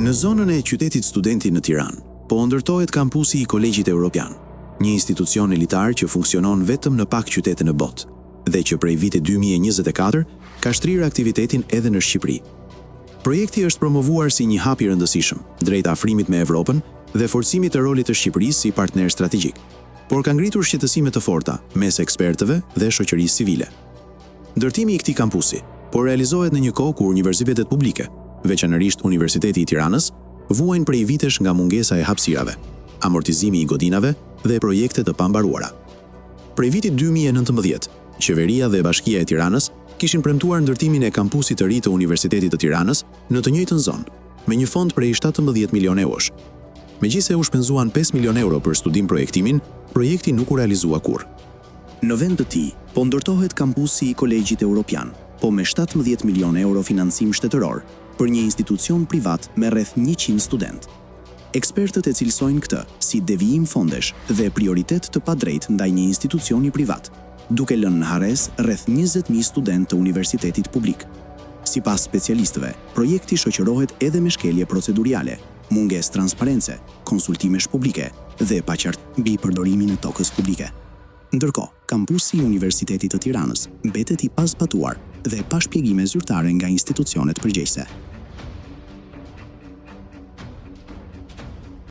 Në zonën e qytetit studenti në Tiranë, po ndërtohet kampusi i Kolegjit Evropian, një institucion elitar që funksionon vetëm në pak qytete në botë dhe që prej vitit 2024 ka shtrirë aktivitetin edhe në Shqipëri. Projekti është promovuar si një hap i rëndësishëm drejt afrimit me Evropën dhe forcimit të rolit të Shqipërisë si partner strategjik, por ka ngritur shqetësime të forta mes ekspertëve dhe shoqërisë civile. Ndërtimi i këtij kampusi po realizohet në një kohë kur universitetet publike, veçanërisht Universiteti i Tiranës, vuajnë prej vitesh nga mungesa e hapësirave, amortizimi i godinave dhe projekte të pambaruara. Prej vitit 2019, Qeveria dhe Bashkia e Tiranës kishin premtuar ndërtimin e kampusit të ri të Universitetit të Tiranës në të njëjtën zonë, me një fond prej 17 milion eurosh. Megjithse u shpenzuan 5 milion euro për studim projektimin, projekti nuk u realizua kurrë. Në vend të tij, po ndërtohet kampusi i Kolegjit Evropian, po me 17 milion euro financim shtetëror për një institucion privat me rreth 100 student. Ekspertët e cilësojnë këtë si devijim fondesh dhe prioritet të padrejtë ndaj një institucioni privat, duke lënë në harres rreth 20.000 student të universitetit publik. Sipas specialistëve, projekti shoqërohet edhe me shkelje proceduriale, mungesë transparence, konsultimesh publike dhe paqartësi mbi përdorimin e tokës publike. Ndërkohë, kampusi i Universitetit të Tiranës mbetet i pazbatuar dhe pa shpjegime zyrtare nga institucionet përgjegjëse.